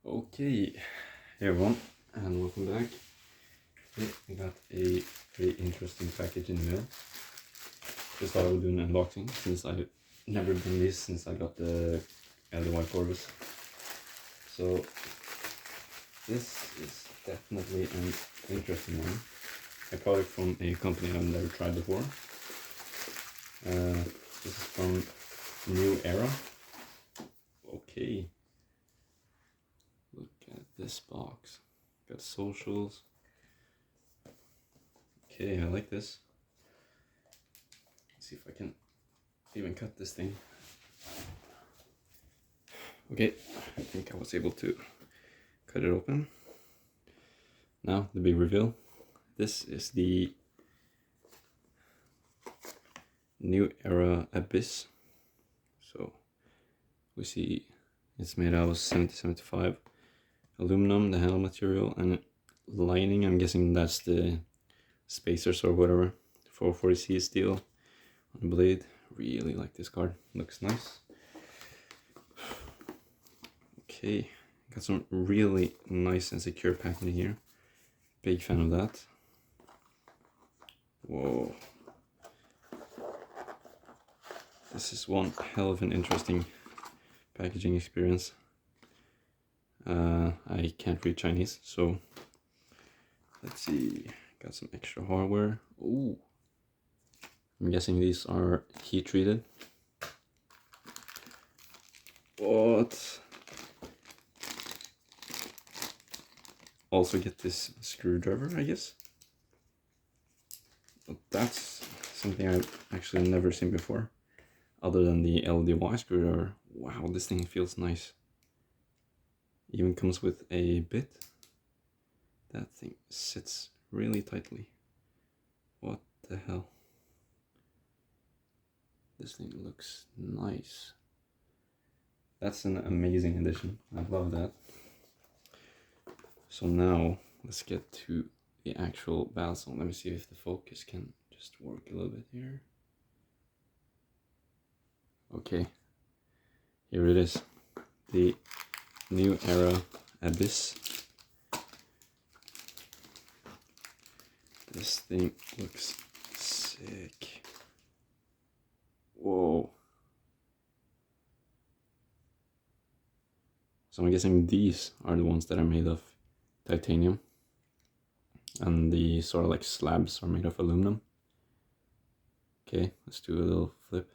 Okay, hey everyone, and welcome back. I got a pretty interesting package in the mail. Just thought I would do an unboxing since I've never done this since I got the white Corvus. So this is definitely an interesting one. A product from a company I've never tried before. This is from New Era. Okay. Look at this box. Got socials. Okay, I like this. Let's see if I can even cut this thing. Okay, I think I was able to cut it open. Now, the big reveal. This is the New Era Abyss. So, we see it's made out of 70-75 aluminum, the handle material, and lining. I'm guessing that's the spacers or whatever. 440C steel on the blade. Really like this card. Looks nice. Okay, got some really nice and secure packaging here. Big fan of that. Whoa. This is one hell of an interesting packaging experience. I can't read Chinese, so let's see. Got some extra hardware. Ooh. I'm guessing these are heat treated. What? Also get this screwdriver, I guess. But that's something I've actually never seen before, other than the LDY screwdriver. Wow, this thing feels nice. Even comes with a bit. That thing sits really tightly. What the hell? This thing looks nice. That's an amazing addition. I love that. So now let's get to the actual balisong. Let me see if the focus can just work a little bit here. Okay, here it is. The New Era Abyss. This thing looks sick. Whoa. So I'm guessing these are the ones that are made of titanium. And the sort of like slabs are made of aluminum. Okay, let's do a little flip.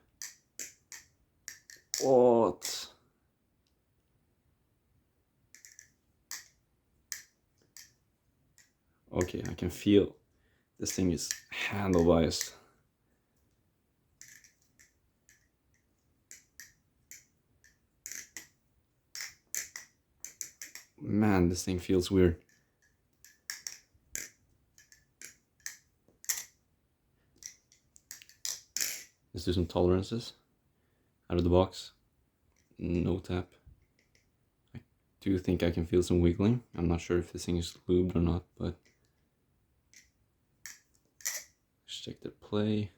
What? Okay, I can feel this thing is handle biased. Man, this thing feels weird. Let's do some tolerances. Out of the box. No tap. I do think I can feel some wiggling. I'm not sure if this thing is lubed or not, but let's check the play.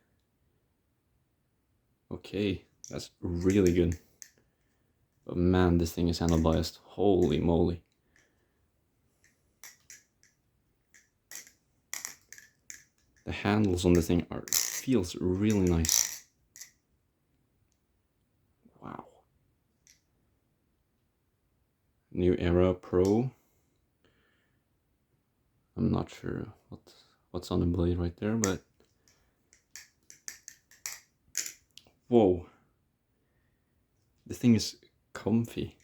Okay, that's really good. But man, this thing is handle biased. Holy moly. The handles on this thing feels really nice. Wow. New Era Pro. I'm not sure what's on the blade right there, but whoa. This thing is comfy.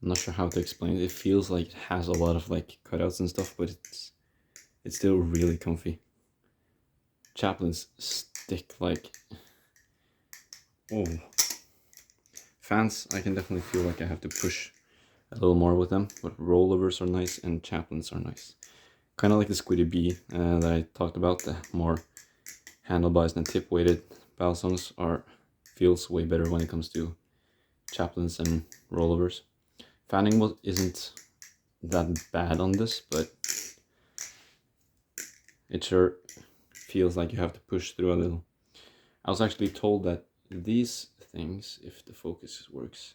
I'm not sure how to explain it. It feels like it has a lot of like cutouts and stuff, but it's still really comfy. Chaplins stick like, oh. Fans, I can definitely feel like I have to push a little more with them, but rollovers are nice and chaplins are nice. Kind of like the Squiddy B that I talked about, the more handle biased and tip weighted balisongs feels way better when it comes to chaplins and rollovers. Fanning isn't that bad on this, but it sure feels like you have to push through a little. I was actually told that these things, if the focus works,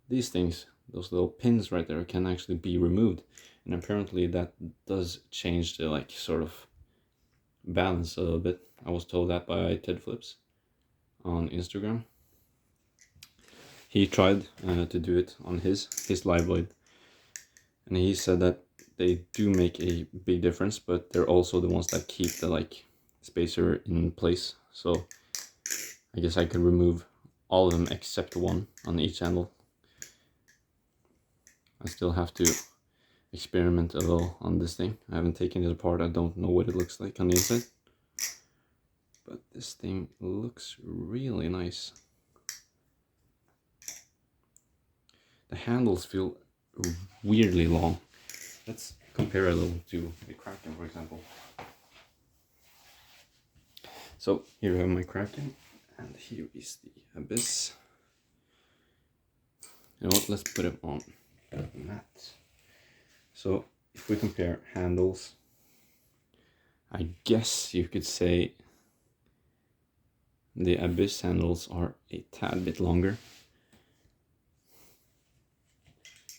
these things those little pins right there can actually be removed, and apparently that does change the like sort of balance a little bit. I was told that by Ted Flips on Instagram. He tried to do it on his live blade, and he said that they do make a big difference, but they're also the ones that keep the like spacer in place. So I guess I could remove all of them except one on each handle. I still have to experiment a little on this thing. I haven't taken it apart. I don't know what it looks like on the inside, but this thing looks really nice. The handles feel weirdly long. Let's compare a little to the Kraken, for example. So here we have my Kraken, and here is the Abyss. You know what, let's put it on mat. So if we compare handles, I guess you could say the Abyss handles are a tad bit longer.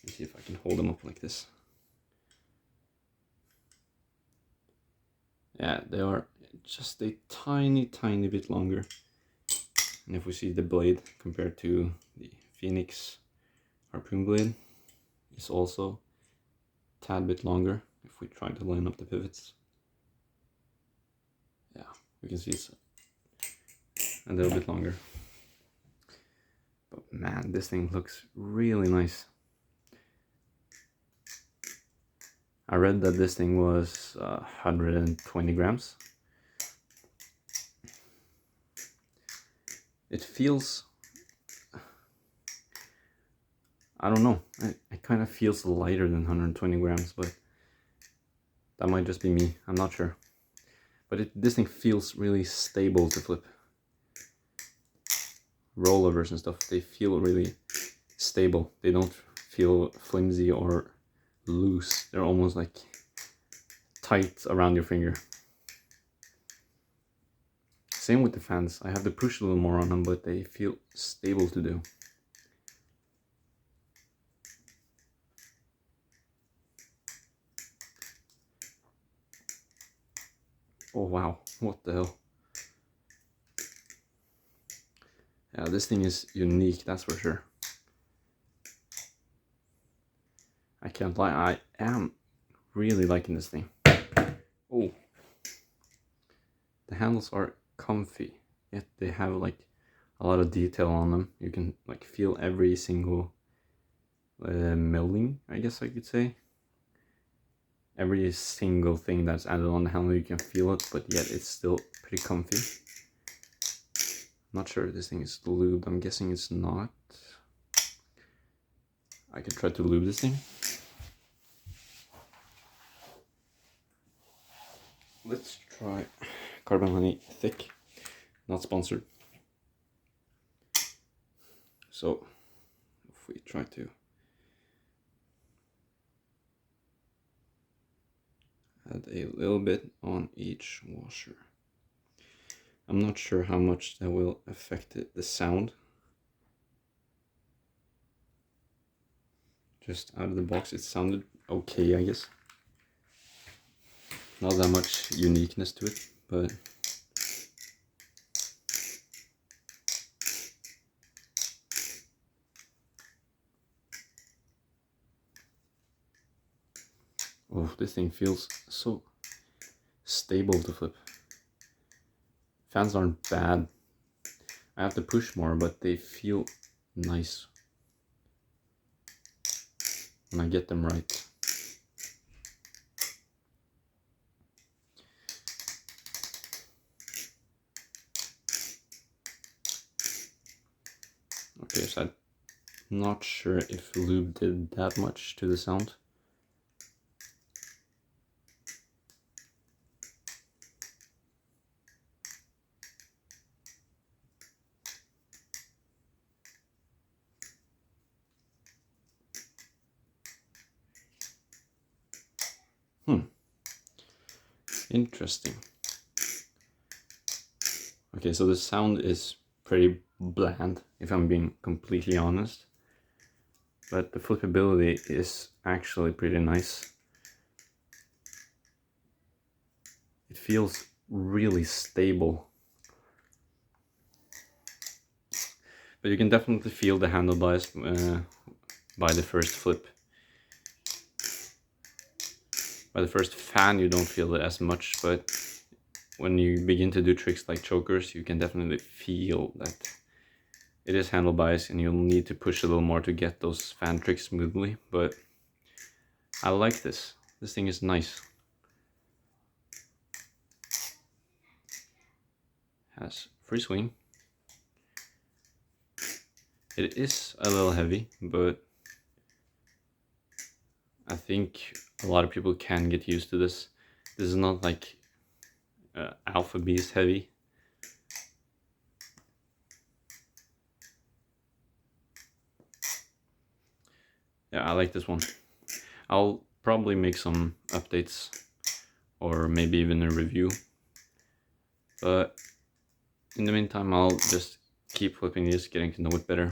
Let's see if I can hold them up like this. Yeah, they are just a tiny bit longer. And if we see the blade compared to the Phoenix harpoon blade, it's also a tad bit longer. If we try to line up the pivots, yeah, we can see it's a little bit longer. But man, this thing looks really nice. I read that this thing was 120 grams. It feels, I don't know, it kind of feels lighter than 120 grams, but that might just be me, I'm not sure. But this thing feels really stable to flip. Rollovers and stuff, they feel really stable. They don't feel flimsy or loose. They're almost like tight around your finger. Same with the fans. I have to push a little more on them, but they feel stable to do. Oh wow, what the hell. Yeah, this thing is unique, that's for sure. I can't lie, I am really liking this thing. Oh, the handles are comfy, yet they have like a lot of detail on them. You can like feel every single milling, I guess I could say. Every single thing that's added on the handle, you can feel it, but yet it's still pretty comfy. I'm not sure if this thing is lubed. I'm guessing it's not. I could try to lube this thing. Let's try Carbon Honey Thick, not sponsored. So if we try to add a little bit on each washer. I'm not sure how much that will affect the sound. Just out of the box, it sounded okay, I guess. Not that much uniqueness to it, but oh, this thing feels so stable to flip. Fans aren't bad. I have to push more, but they feel nice when I get them right. Okay, so I'm not sure if Lube did that much to the sound. Interesting. Okay, so the sound is pretty bland, if I'm being completely honest. but the flippability is actually pretty nice. It feels really stable. But you can definitely feel the handle bias by the first flip. By the first fan you don't feel it as much, but when you begin to do tricks like chokers, you can definitely feel that it is handle bias and you'll need to push a little more to get those fan tricks smoothly. But I like this. This thing is nice. Has free swing. It is a little heavy, but I think a lot of people can get used to this. This is not like Alpha Beast heavy. Yeah, I like this one. I'll probably make some updates or maybe even a review. But in the meantime, I'll just keep flipping this, getting to know it better.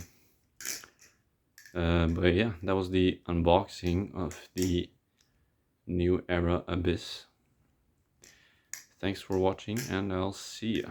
But yeah, that was the unboxing of the New Era Abyss. Thanks for watching, and I'll see ya.